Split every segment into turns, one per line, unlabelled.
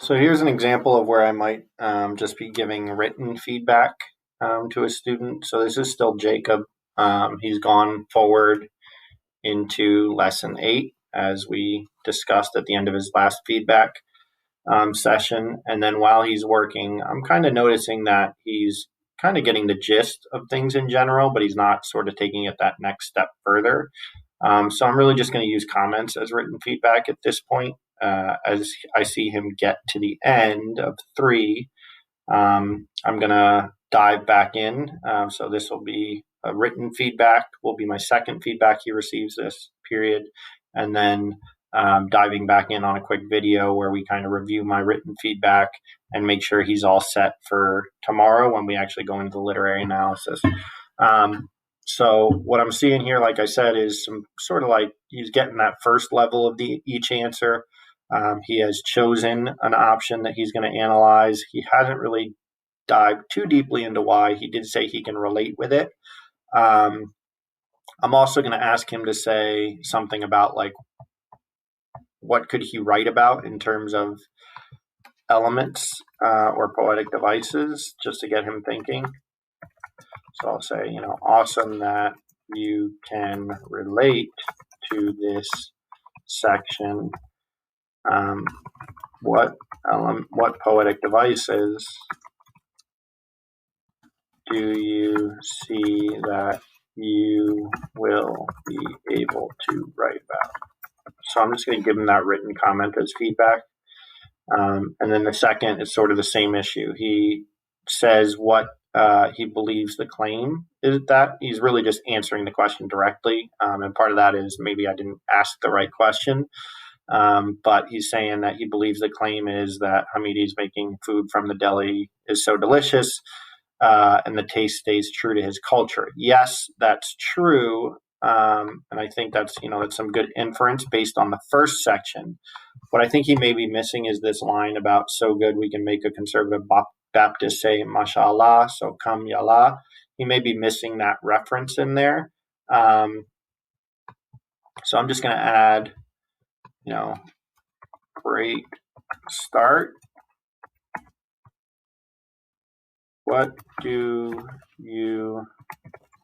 So here's an example of where I might just be giving written feedback to a student. So this is still Jacob. He's gone forward into lesson 8 as we discussed at the end of his last feedback session. And then while he's working, I'm kind of noticing that he's kind of getting the gist of things in general, but he's not sort of taking it that next step further. So I'm really just going to use comments as written feedback at this point. As I see him get to the end of 3, I'm going to dive back in. So this will be a written feedback, will be my second feedback he receives this period. And then diving back in on a quick video where we kind of review my written feedback and make sure he's all set for tomorrow when we actually go into the literary analysis. So what I'm seeing here, like I said, is some sort of like he's getting that first level of each answer. He has chosen an option that he's going to analyze. He hasn't really dived too deeply into why. He did say he can relate with it. I'm also going to ask him to say something about like what could he write about in terms of elements or poetic devices, just to get him thinking. So I'll say, awesome that you can relate to this section. What poetic devices do you see that you will be able to write about? So I'm just going to give him that written comment as feedback. And then the second is sort of the same issue. He says what he believes the claim is, that he's really just answering the question directly. And part of that is maybe I didn't ask the right question. But he's saying that he believes the claim is that Hamidi's making food from the deli is so delicious and the taste stays true to his culture. Yes, that's true. And I think that's some good inference based on the first section. What I think he may be missing is this line about so good we can make a conservative Baptist say mashallah, so come yallah. He may be missing that reference in there. So I'm just going to add, great start. What do you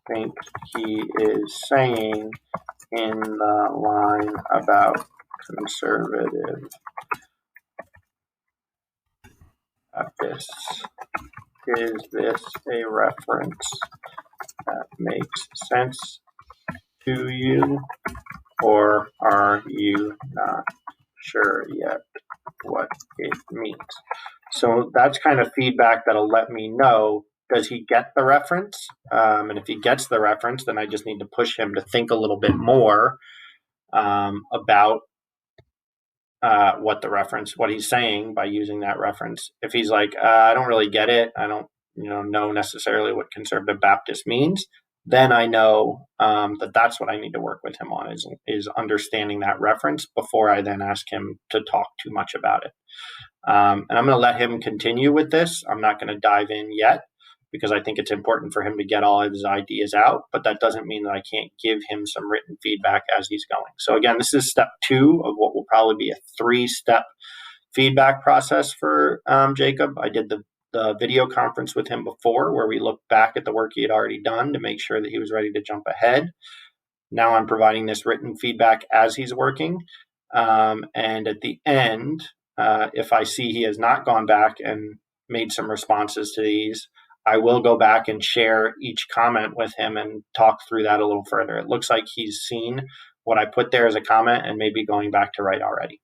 think he is saying in the line about conservative Baptists? Is this a reference that makes sense to you, or are you not sure yet what it means? So that's kind of feedback that'll let me know, does he get the reference? And if he gets the reference, then I just need to push him to think a little bit more about what he's saying by using that reference. If he's like, I don't really get it, I don't know necessarily what conservative Baptist means, then I know that's what I need to work with him on, is understanding that reference before I then ask him to talk too much about it. And I'm going to let him continue with this. I'm not going to dive in yet because I think it's important for him to get all of his ideas out, but that doesn't mean that I can't give him some written feedback as he's going. So again, this is step 2 of what will probably be a 3-step feedback process for Jacob. I did the video conference with him before where we looked back at the work he had already done to make sure that he was ready to jump ahead. Now I'm providing this written feedback as he's working. And at the end, if I see he has not gone back and made some responses to these, I will go back and share each comment with him and talk through that a little further. It looks like he's seen what I put there as a comment and maybe going back to write already.